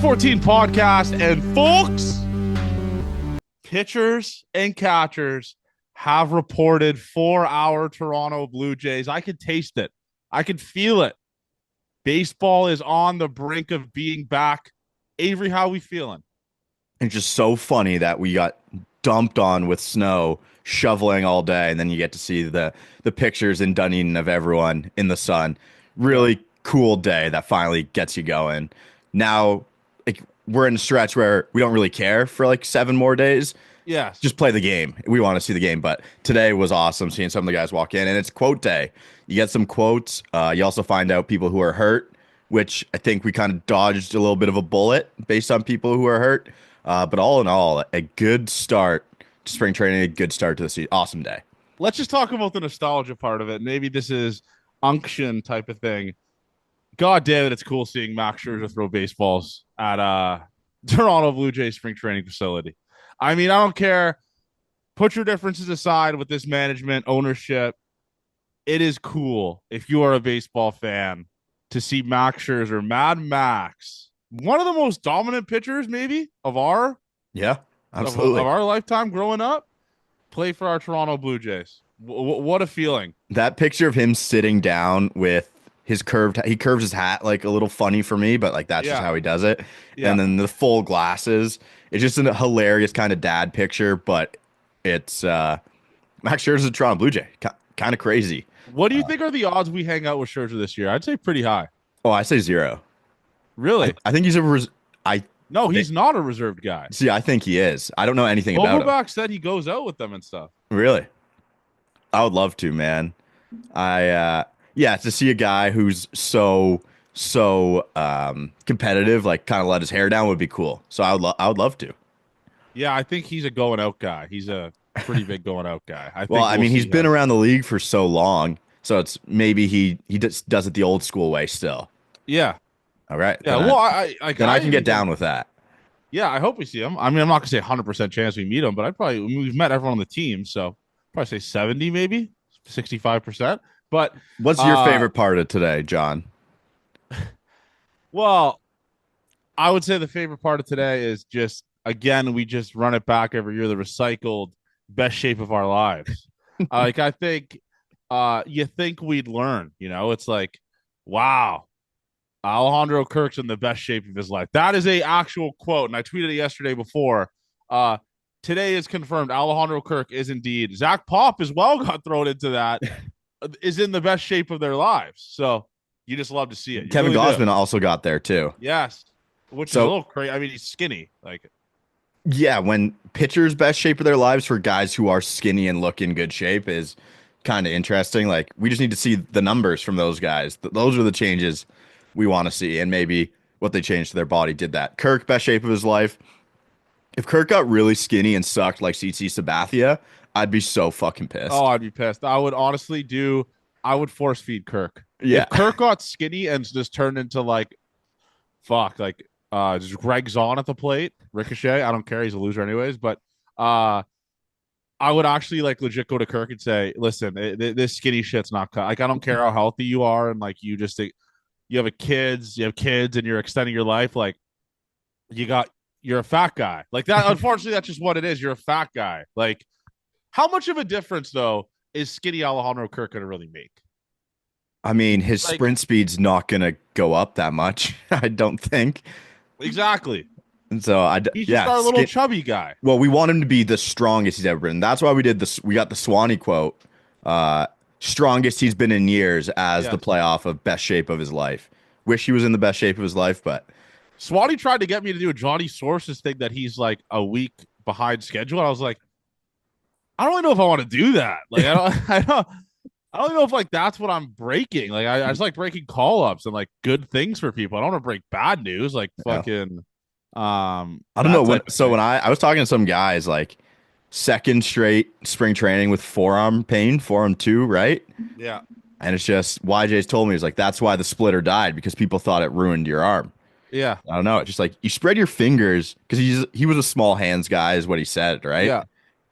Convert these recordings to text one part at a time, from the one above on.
14 podcast, and folks, pitchers and catchers have reported for our Toronto Blue Jays. I could taste it. I could feel it. Baseball is on the brink of being back. Avery, how are we feeling? It's just so funny that we got dumped on with snow, shoveling all day, and then you get to see the pictures in Dunedin of everyone in the sun. Really cool day that finally gets you going. Now, like, we're in a stretch where we don't really care for like 7 more days. Yes. Just play the game. We want to see the game. But today was awesome seeing some of the guys walk in, and it's quote day. You get some quotes. You also find out people who are hurt, which I think we kind of dodged a little bit of a bullet based on people who are hurt. But all in all, a good start to spring training, a good start to the season. Awesome day. Let's just talk about the nostalgia part of it. Maybe this is unction type of thing. God damn it, it's cool seeing Max Scherzer throw baseballs at Toronto Blue Jays spring training facility. I mean, I don't care. Put your differences aside with this management, ownership. It is cool if you are a baseball fan to see Max Scherzer, Mad Max, one of the most dominant pitchers maybe of our absolutely of our lifetime growing up, play for our Toronto Blue Jays. What a feeling. That picture of him sitting down with his he curves his hat like a little funny for me, but like that's just how he does it. Yeah. And then the full glasses. It's just a hilarious kind of dad picture, but it's Max Scherzer, Toronto Blue Jay. Kind of crazy. What do you think are the odds we hang out with Scherzer this year? I'd say pretty high. Oh, I say 0. Really? I think he's No, he's not a reserved guy. See, I think he is. I don't know anything about him. Vogelbach said he goes out with them and stuff. Really? I would love to, man. To see a guy who's so competitive, like kind of let his hair down would be cool. So I would love to. Yeah, I think he's a going out guy. He's a pretty big going out guy. He's been around the league for so long, so it's maybe he just does it the old school way still. Yeah. All right. Yeah. I can get down with that. Yeah, I hope we see him. I mean, I'm not gonna say 100% chance we meet him, but we've met everyone on the team, so probably say 70, maybe 65%. But what's your favorite part of today, John? Well, I would say the favorite part of today is just, again, we just run it back every year, the recycled best shape of our lives. I think you think we'd learn, it's like, wow, Alejandro Kirk's in the best shape of his life. That is a actual quote, and I tweeted it yesterday before. Today is confirmed. Alejandro Kirk is indeed. Zach Pop as well got thrown into that. Is in the best shape of their lives. So you just love to see it. Kevin Gausman also got there too. Yes. Which is a little crazy. I mean, he's skinny. Yeah, when pitchers' best shape of their lives for guys who are skinny and look in good shape is kind of interesting. Like, we just need to see the numbers from those guys. Those are the changes we want to see, and maybe what they changed to their body did that. Kirk, best shape of his life. If Kirk got really skinny and sucked like CC Sabathia, I'd be so fucking pissed. Oh, I'd be pissed. I would honestly I would force feed Kirk. Yeah. If Kirk got skinny and just turned into just Greg Zahn at the plate, Ricochet, I don't care. He's a loser anyways. But I would actually legit go to Kirk and say, listen, this skinny shit's not cut. I don't care how healthy you are. And you just think you have kids and you're extending your life. You're a fat guy that. Unfortunately, that's just what it is. You're a fat guy. How much of a difference, though, is skinny Alejandro Kirk going to really make? I mean, his sprint speed's not going to go up that much, I don't think. Exactly. And so, he's just our little chubby guy. Well, we want him to be the strongest he's ever been. That's why we did this. We got the Swanee quote, strongest he's been in years as the playoff of best shape of his life. Wish he was in the best shape of his life, but Swanee tried to get me to do a Johnny Sources thing that he's a week behind schedule. And I was like, I don't really know if I want to do that. I don't know if that's what I'm breaking. I just like breaking call ups and good things for people. I don't want to break bad news. Fucking. I don't know when I was talking to some guys second straight spring training with forearm pain, forearm 2, right? Yeah. And it's just YJ's told me it's that's why the splitter died, because people thought it ruined your arm. Yeah. I don't know. It's just you spread your fingers, because he was a small hands guy is what he said, right? Yeah.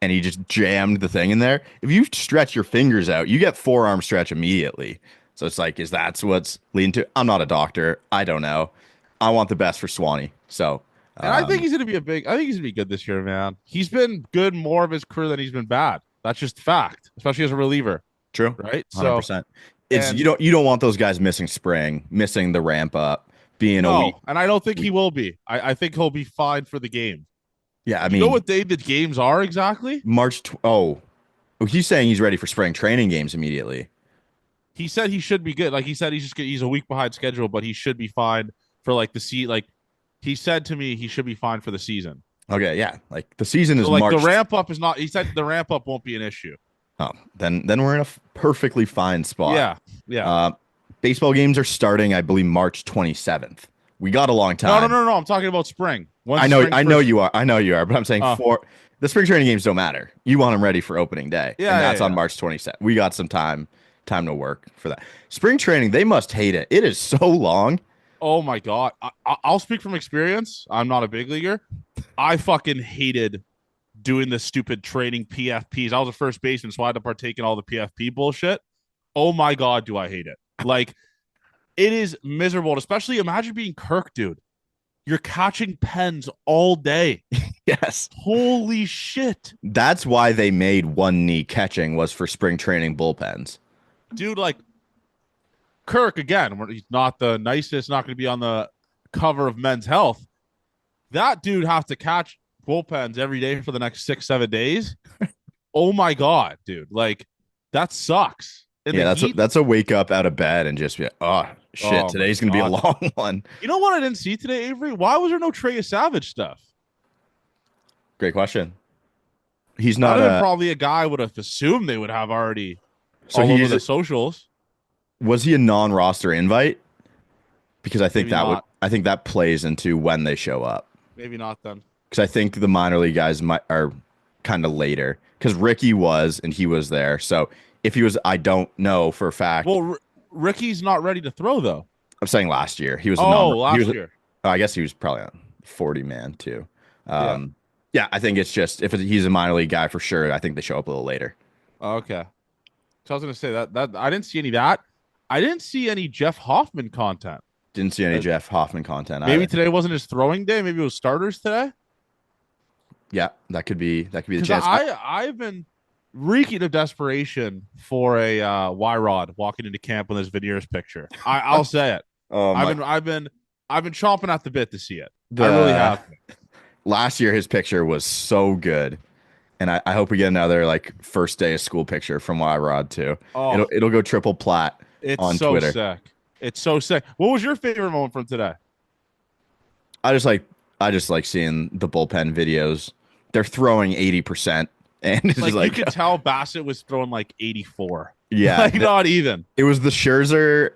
And he just jammed the thing in there. If you stretch your fingers out, you get forearm stretch immediately. So it's is that what's leading to? I'm not a doctor. I don't know. I want the best for Swanee. So, And I think um, he's gonna be I think he's gonna be good this year, man. He's been good more of his career than he's been bad. That's just fact, especially as a reliever, true, right? So 100%. It's and you don't want those guys missing spring, missing the ramp up, being a week. no, and I don't think he will be. I think he'll be fine for the game. Yeah, I Do you know mean, what day the games are exactly? Oh, he's saying he's ready for spring training games immediately. He said he should be good. Like he said, he's a week behind schedule, but he should be fine for like the seat. Like he said to me, he should be fine for the season. Okay, yeah, like the season So is like the March. ramp up is not. He said the ramp up won't be an issue. Oh, then we're in a perfectly fine spot. Yeah, yeah. Uh, Baseball games are starting, I believe, March 27th. We got a long No, no, time. no, no. I'm talking about spring. Once I know, spring first. I know you are, but I'm saying Uh, for the spring training games don't matter. You want them ready for opening day, and yeah, yeah, that's on yeah. March 27th. We got some time to work for that. Spring training, they must hate it. It is so long. Oh my god. I'll speak from experience. I'm not a big leaguer. I fucking hated doing the stupid training PFPs. I was a first baseman, so I had to partake in all the PFP bullshit. Oh my god, do I hate it? Like it is miserable. Especially imagine being Kirk, dude. You're catching pens all day. Yes, Holy shit. that's why they made one knee catching was for spring training bullpens. Dude, like Kirk, again, he's not the nicest, not going to be on the cover of Men's Health. That dude has to catch bullpens every day for the next 6, 7 days. Oh my God, dude. Like, that sucks. In Yeah, the heat. that's a wake up out of bed and just be like, oh shit, Oh my today's gonna be a God. long one. You know what I didn't see today, Avery? Why was there no Trey Savage stuff? Great question. He's That'd not have been a probably a guy I would have assumed they would have already so all over he's the socials. was he a non-roster invite? Because Maybe not. I think that plays into when they show up. Maybe not then. Because I think the minor league guys are kind of later. Because Ricky was and he was there. So if he was, I don't know for a fact. Well, Ricky's not ready to throw though. I'm saying last year he was a Oh, non. He was. last year. I guess he was probably a 40 man too. Yeah. Yeah, I think it's just if he's a minor league guy for sure. I think they show up a little later. Okay. So I was gonna say that I didn't see any of that. I didn't see any Jeff Hoffman content. Didn't see any Jeff Hoffman content Maybe either. today wasn't his throwing day. Maybe it was starters today. Yeah, that could be the Because chance. I've been reeking of desperation for a Y Rod walking into camp with his Veneers picture. I'll say it. Oh my! I've been chomping at the bit to see it. I really The have. last year his picture was so good, and I hope we get another like first day of school picture from Y Rod too. Oh, It'll go triple plat it's on so Twitter. sick. It's so sick. What was your favorite moment from today? I just like I just like seeing the bullpen videos. They're throwing 80%, and it's Like just you like could tell Bassett was throwing like 84. yeah, Like not even. it was the Scherzer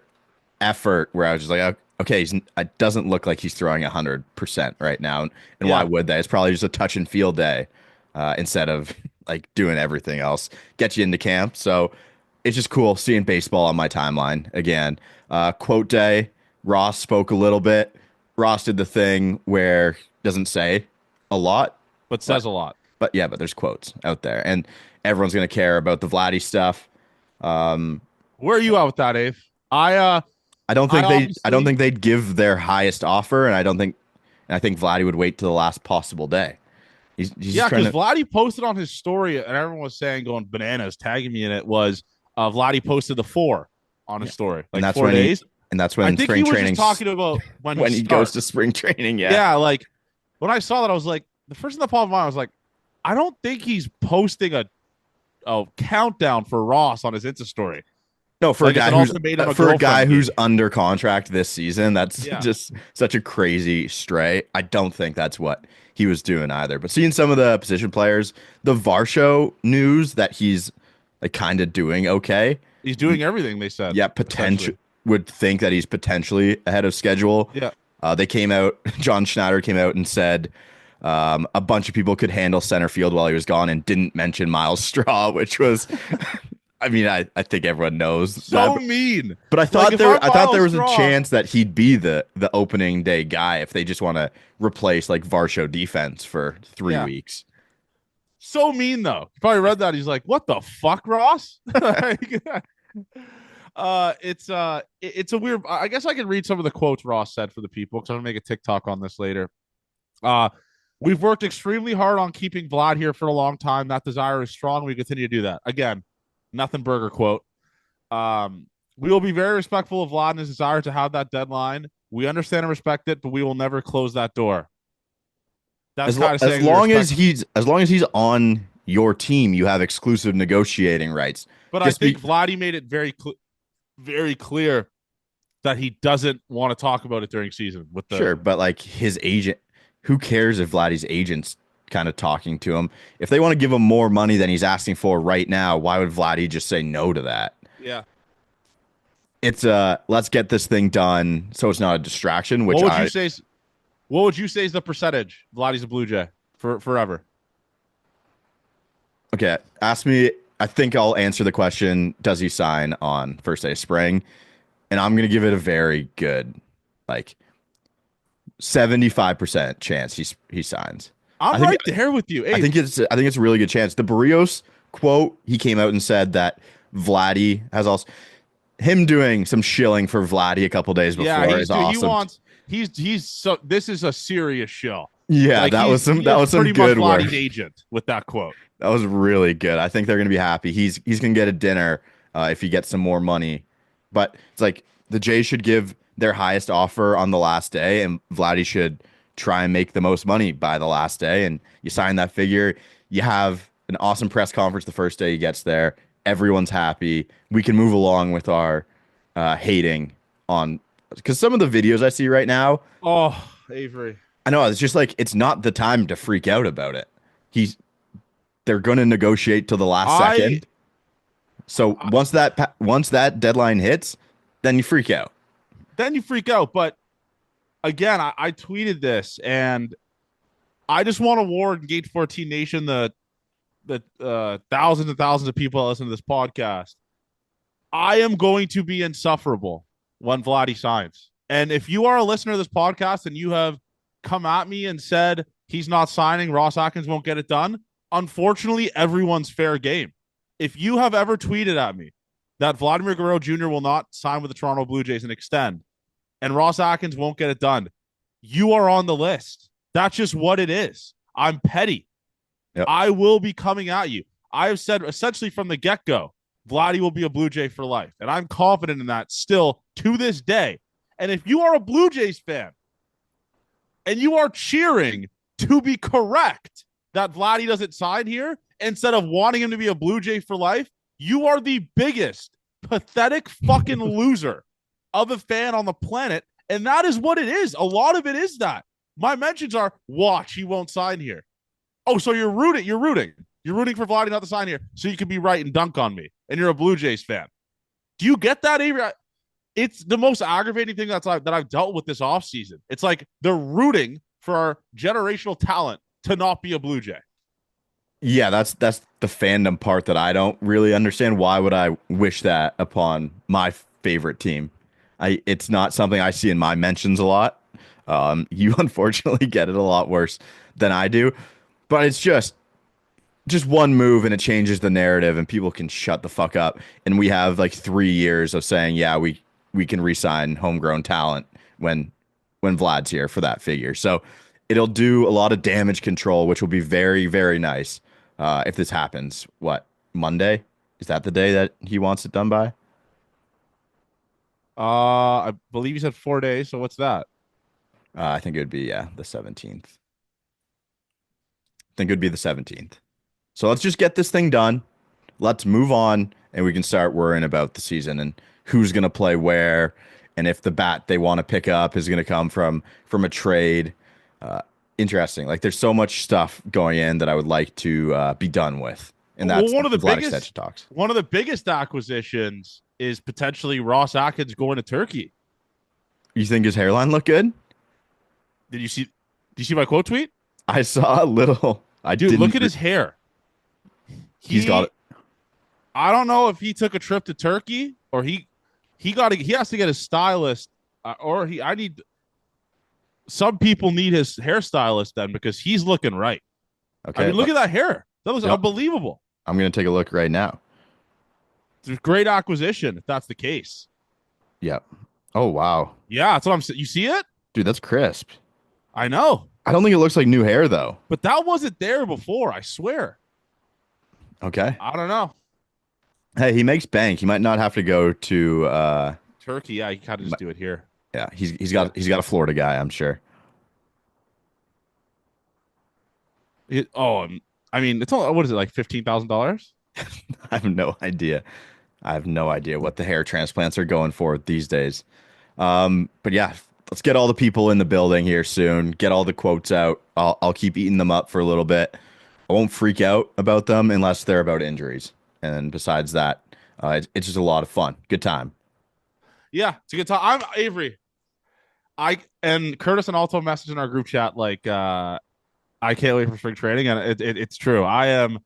effort where I was just like, okay, it doesn't look like he's throwing 100% right now, and why Yeah. would they? It's probably just a touch and field day instead of like doing everything else. Get you into camp, so it's just cool seeing baseball on my timeline again. Quote day, Ross spoke a little bit. Ross did the thing where he doesn't say a lot, But says a lot. but yeah, but there's quotes out there, and everyone's gonna care about the Vladdy stuff. Um, Where are you at with that, Ave? I I I don't honestly think they'd give their highest offer, and I think Vladdy would wait to the last possible day. He's just yeah, trying because to Vladdy posted on his story and everyone was saying going bananas, tagging me in it was Vladdy posted the 4 on his yeah. story, And like that's 4 when days. when I think spring he was just training talking about when he when he goes to starts. spring training. Yeah, Yeah, like when I saw that, I was like, the first thing that popped in my mind was like, I don't think he's posting a countdown for Ross on his Insta story. no, for a Like it's guy an who's ultimatum, a for a guy girlfriend who's gig. under contract this season, that's Yeah. just such a crazy stray. I don't think that's what he was doing either. But seeing some of the position players, the Varsho news that he's like kind of doing okay. He's doing everything they said, Yeah, potential essentially. would think that he's potentially ahead of schedule. Yeah. They came out, John Schneider came out and said a bunch of people could handle center field while he was gone and didn't mention Miles Straw, which was, I mean, I think everyone knows that. So mean. But Like if I'm I thought there Miles was a Straw, chance that he'd be the opening day guy if they just want to replace like Varsho defense for 3 weeks. so mean though. He probably read that. He's like, "What the fuck, Ross?" Like, it's a weird. I guess I can read some of the quotes Ross said for the people because I'm gonna make a TikTok on this later. Uh, we've worked extremely hard on keeping Vlad here for a long time. That desire is strong. We continue to do that. Again, nothing burger quote. Um, we will be very respectful of Vlad and his desire to have that deadline. We understand and respect it, but we will never close that door. That's kind of As saying we long as respect. he's on your team, you have exclusive negotiating rights. But I Just think be Vladdy made it very clear that he doesn't want to talk about it during season with the. Sure, but like his agent, who cares if Vladdy's agent's kind of talking to him? If they want to give him more money than he's asking for right now, why would Vladdy just say no to that? Yeah. It's let's get this thing done so it's not a distraction, What which would you I say? What would you say is the percentage? Vladdy's a Blue Jay for forever. okay, ask me. I think I'll answer the question, does he sign on first day of spring? And I'm gonna give it a very good, like 75% chance he signs. I I'm think right there with you. I Hey, think it's a really good chance. The Barrios quote, he came out and said that Vladdy has also him doing some shilling for Vladdy a couple days yeah, before is he awesome. wants he's so this is a serious show. Yeah, Like he that is was some pretty much good work. Vladdy's agent with that quote. That was really good. I think they're gonna be happy. He's gonna get a dinner if he gets some more money. But it's like the Jays should give their highest offer on the last day, and Vladdy should try and make the most money by the last day. And you sign that figure. You have an awesome press conference the first day he gets there. Everyone's happy. We can move along with our hating on because some of the videos I see right now, Oh, Avery. I know it's just like it's not the time to freak out about it. He's they're going to negotiate till the last I, second. So I once that deadline hits, then you freak out. then you freak out. But again, I tweeted this and I just want to warn Gate 14 Nation, the thousands and thousands of people that listen to this podcast. I am going to be insufferable when Vladdy signs. And if you are a listener to this podcast and you have come at me and said he's not signing, Ross Atkins won't get it done, unfortunately, everyone's fair game. If you have ever tweeted at me that Vladimir Guerrero Jr. will not sign with the Toronto Blue Jays and extend, and Ross Atkins won't get it done, you are on the list. That's just what it is. I'm petty. Yep. I will be coming at you. I have said essentially from the get go, Vladdy will be a Blue Jay for life. And I'm confident in that still to this day. And if you are a Blue Jays fan and you are cheering to be correct that Vladdy doesn't sign here instead of wanting him to be a Blue Jay for life, you are the biggest, pathetic fucking loser of a fan on the planet. And that is what it is. A lot of it is that. My mentions are watch, he won't sign here. Oh, so you're rooting. You're rooting for Vladdy not to sign here so you can be right and dunk on me. And you're a Blue Jays fan. Do you get that, Avery? It's the most aggravating thing that I've dealt with this offseason. It's like they're rooting for our generational talent to not be a Blue Jay. Yeah, that's the fandom part that I don't really understand. Why would I wish that upon my favorite team? It's not something I see in my mentions a lot. You unfortunately get it a lot worse than I do, but it's just one move and it changes the narrative and people can shut the fuck up. And we have like 3 years of saying, yeah, we can re-sign homegrown talent when Vlad's here for that figure. So it'll do a lot of damage control, which will be very, very nice if this happens. What, Monday? Is that the day that he wants it done by? I believe you said 4 days. So what's that? I think it would be, yeah, the 17th. I think it would be the 17th. So let's just get this thing done. Let's move on and we can start worrying about the season and who's going to play where and if the bat they want to pick up is going to come from a trade. Interesting. Like there's so much stuff going in that I would like to be done with. And Well, that's the Vlad extension talks. one of the biggest acquisitions is potentially Ross Atkins going to Turkey. You think his hairline look good? Did you see? Did you see my quote tweet? I saw a little. I Dude, didn't. look at his hair. He's got it. I don't know if he took a trip to Turkey or he has to get a stylist or he I need some people need his hairstylist then because he's looking right. Okay. I mean, look at that hair. That looks unbelievable. I'm gonna take a look right now. It's a great acquisition if that's the case. Yep. Oh wow, Yeah, that's what I'm saying. You see it? dude, that's crisp. I know. I don't think it looks like new hair though. But that wasn't there before, I swear. Okay. I don't know. Hey, he makes bank. He might not have to go to Turkey, yeah, you kind of he just might- do it here. yeah, Yeah. he's got a Florida guy, I'm sure. I mean, it's all what is it like $15,000? I have no idea. I have no idea what the hair transplants are going for these days. But yeah, let's get all the people in the building here soon. Get all the quotes out. I'll keep eating them up for a little bit. I won't freak out about them unless they're about injuries. And besides that, it's just a lot of fun. Good time. Yeah, it's a good time. I'm Avery. I and Curtis and also messaged in our group chat like I can't wait for spring training, and it's true. I am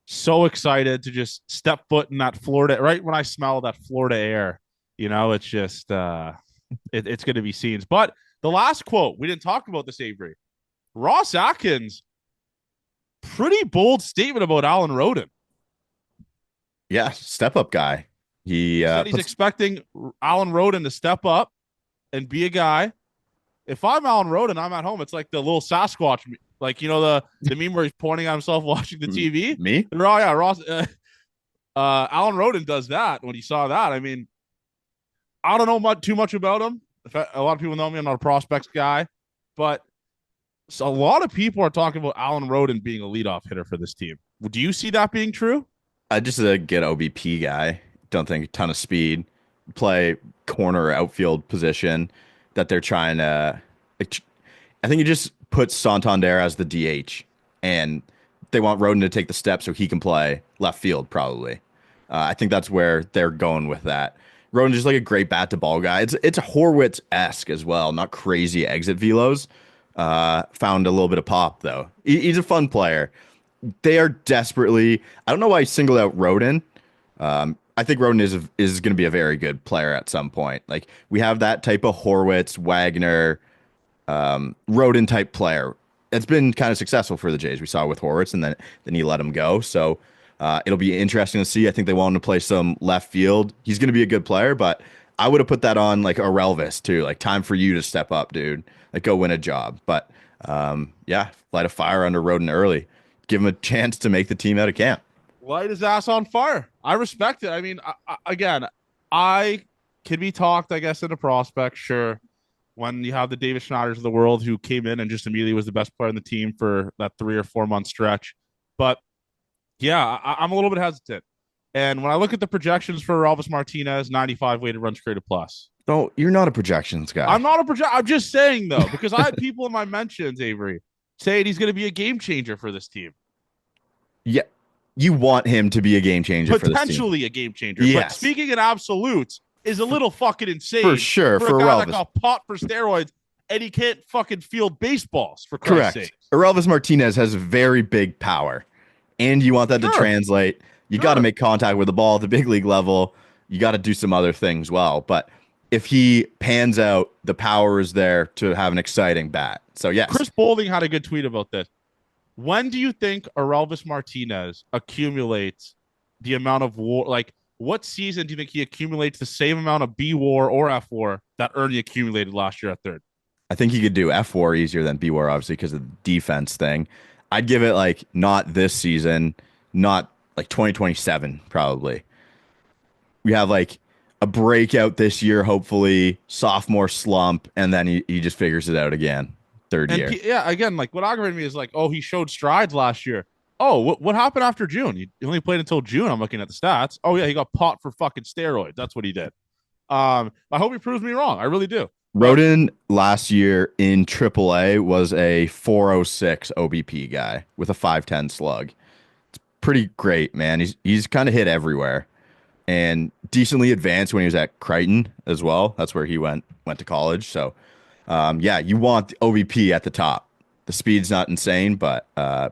so excited to just step foot in that Florida. Right when I smell that Florida air, it's just it's going to be scenes. But the last quote we didn't talk about this, Avery. Ross Atkins, pretty bold statement about Alan Roden. Yeah, step up guy. He He said he's puts expecting Alan Roden to step up and be a guy. If I'm Alan Roden, I'm at home. It's like the little Sasquatch, like the meme where he's pointing at himself watching the TV. me. Oh yeah, Ross. Alan Roden does that. When he saw that, I mean, I don't know too much about him. A lot of people know me. I'm not a prospects guy, but so a lot of people are talking about Alan Roden being a leadoff hitter for this team. Do you see that being true? I just a good OBP guy. Don't think a ton of speed. Play corner outfield position that they're trying to. I think he just puts Santander as the DH, and they want Roden to take the step so he can play left field. Probably, I think that's where they're going with that. Roden's just like a great bat to ball guy. It's a Horwitz esque as well, not crazy exit velos. Found a little bit of pop though. He's a fun player. They are desperately. I don't know why he singled out Roden. I think Roden is going to be a very good player at some point. Like we have that type of Horwitz, Wagner, Roden type player. It's been kind of successful for the Jays. We saw with Horwitz, and then he let him go. So it'll be interesting to see. I think they want him to play some left field. He's going to be a good player, but I would have put that on like Arelvis too. Like time for you to step up, dude. Like go win a job. But yeah, light a fire under Roden early. Give him a chance to make the team out of camp. Light his ass on fire. I respect it. I mean, again, I can be talked, I guess, into prospect, sure. When you have the David Schneiders of the world who came in and just immediately was the best player on the team for that 3 or 4 month stretch. But yeah, I'm a little bit hesitant. And when I look at the projections for Elvis Martinez, 95 weighted runs created plus. No, you're not a projections guy. I'm not a project. I'm just saying though, because I had people in my mentions, Avery, saying he's going to be a game changer for this team. Yeah, you want him to be a game changer for this team. Potentially a game changer. Yes. But speaking in absolutes is a little fucking insane. For sure. For a guy Arelvis. that got pot for steroids and he can't fucking field baseballs, for Christ's Correct. sake. Arelvis Martinez has very big power, and you want that to translate. You got to make contact with the ball at the big league level. You got to do some other things well. But if he pans out, the power is there to have an exciting bat. So, yes. Chris Boulding had a good tweet about this. When do you think Arelvis Martinez accumulates the amount of WAR? Like, what season do you think he accumulates the same amount of B WAR or F WAR that Ernie accumulated last year at third? I think he could do F WAR easier than B WAR, obviously, because of the defense thing. I'd give it like not this season, not like 2027, probably. We have like a breakout this year, hopefully, sophomore slump, and then he just figures it out again. Third year. Yeah, again, like what aggravated me is like, oh, he showed strides last year. Oh, what happened after June? He only played until June. I'm looking at the stats. Oh yeah, he got pot for fucking steroids. That's what he did. I hope he proves me wrong. I really do. Roden last year in AAA was a 406 OBP guy with a 510 slug. It's pretty great, man. He's kind of hit everywhere and decently advanced when he was at Crichton as well. That's where he went to college. So, yeah, you want the OBP at the top. The speed's not insane, but a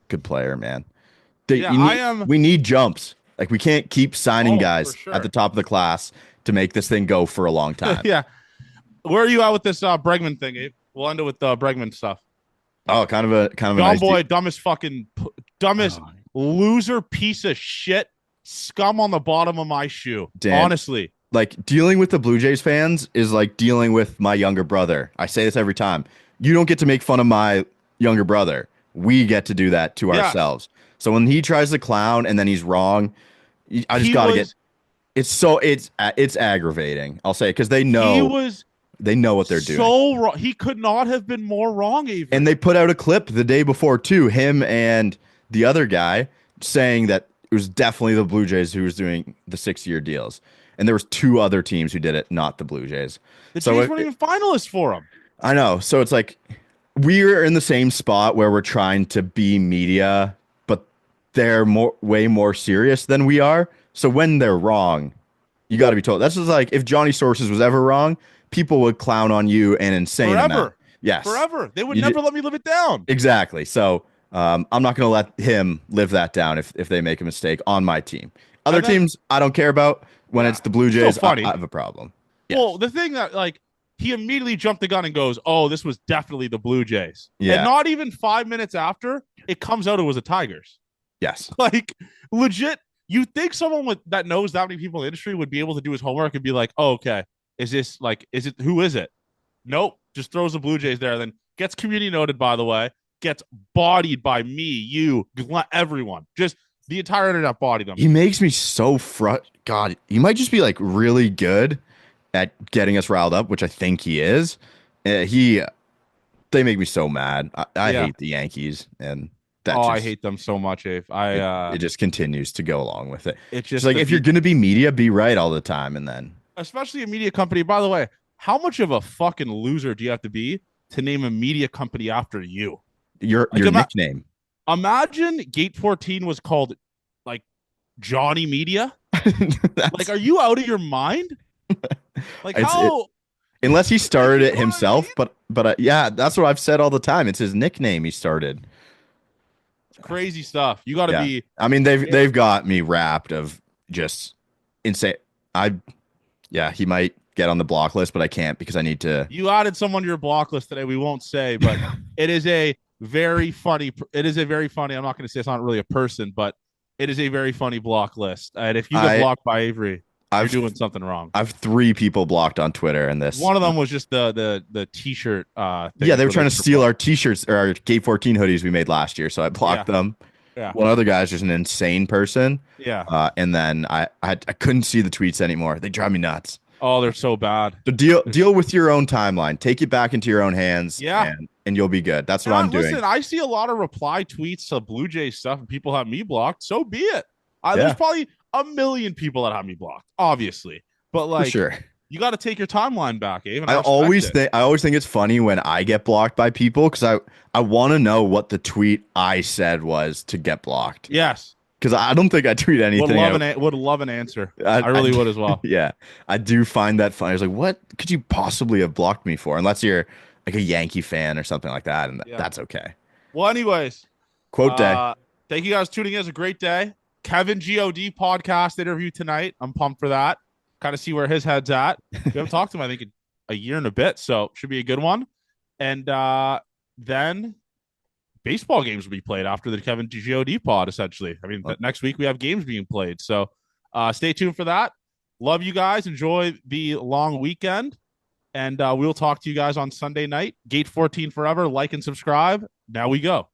good player, man. We need jumps. Like we can't keep signing guys at the top of the class to make this thing go for a long time. Yeah. Where are you at with this Bregman thing, Abe? We'll end it with Bregman stuff. Oh, kind of a dumb nice boy, dumbest loser piece of shit, scum on the bottom of my shoe. Dan, honestly, like dealing with the Blue Jays fans is like dealing with my younger brother. I say this every time. you don't get to make fun of my younger brother. We get to do that to Yes, ourselves. So when he tries to clown and then he's wrong, I just he got to get. was It's aggravating. I'll say it because he was they know what they're doing. so wrong. He could not have been more wrong, And Avery. they put out a clip the day before too, him and the other guy saying that it was definitely the Blue Jays who was doing the 6 year deals. And there was two other teams who did it, not the Blue Jays. The So Jays weren't even finalists for him. I know. So it's like we're in the same spot where we're trying to be media, but they're way more serious than we are. So when they're wrong, you got to be told. That's just like if Johnny Sources was ever wrong, people would clown on you an insane amount. Forever. Yes. Forever. They would You never did, let me live it down. exactly. So I'm not going to let him live that down if they make a mistake on my team. Other And then, teams I don't care about. When yeah, it's the Blue still Jays, I funny. have a problem. Well, Yes. the thing that, like, he immediately jumped the gun and goes, "Oh, this was definitely the Blue Jays." And Yeah. not even 5 minutes after, it comes out it was a Tigers. Yes. Like, legit, you think someone that knows that many people in the industry would be able to do his homework and be like, "Oh, okay, is it who is it?" Nope, just throws the Blue Jays there, then gets community noted. By the way, gets bodied by me, you, everyone, just the entire internet bodied him. He makes me so God, he might just be like really good at getting us riled up, which I think he is. He They make me so mad. I Yeah. hate the Yankees, and that Oh, I just hate them so much, Abe. it just continues to go along with it. It's Just just like if you're gonna be media, be right all the time, and then especially a media company. By the way, how much of a fucking loser do you have to be to name a media company after you? Like, your nickname. imagine Gate 14 was called like Johnny Media. Like, That's are you out of your mind? Like, it's it, how? unless he Like, started you it know what I mean? himself, but yeah, that's what I've said all the time. It's his nickname he started. It's crazy stuff. You got to Yeah. be. I mean, they've got me wrapped of just insane. I Yeah, he might get on the block list, but I can't because I need to. You added someone to your block list today. We won't say, but it is a very funny. It is a very funny. I'm not going to say it's not really a person, but it is a very funny block list. And if you get I blocked by Avery, you're I've doing something wrong. I've three people blocked on Twitter, and this. One of them was just the t-shirt Yeah, things they were where they trying to steal our T-shirts or our Gate 14 hoodies we made last year, so I yeah, blocked them. yeah, One other guy's just an insane person, yeah. and then I couldn't see the tweets anymore. They drive me nuts. Oh, they're so bad. So deal with your own timeline. Take it back into your own hands, Yeah. and you'll be good. That's what And I'm doing. listen, I see a lot of reply tweets to Blue Jay stuff, and people have me blocked. So be it. There's Yeah, probably a million people that have me blocked, obviously, but for like, sure. you got to take your timeline back, Abe, and I respect it. I always think it's funny when I get blocked by people because I want to know what the tweet I said was to get blocked Yes, because I don't think I tweet anything out. would love an answer. I, I really I- would as well. yeah, I do find that funny. I was like, what could you possibly have blocked me for? Unless you're like a Yankee fan or something like that, and Yeah. that's okay. Well, anyways, Quote day. thank you guys for tuning in. It was a great day. Kevin God podcast interview tonight. I'm pumped for that. Kind of see where his head's at. We haven't talked to him, I think, in a year and a bit, so should be a good one. And then baseball games will be played after the Kevin God pod. Essentially, I mean, next week we have games being played. So stay tuned for that. Love you guys. Enjoy the long weekend, and we'll talk to you guys on Sunday night. Gate 14 forever. Like and subscribe. Now we go.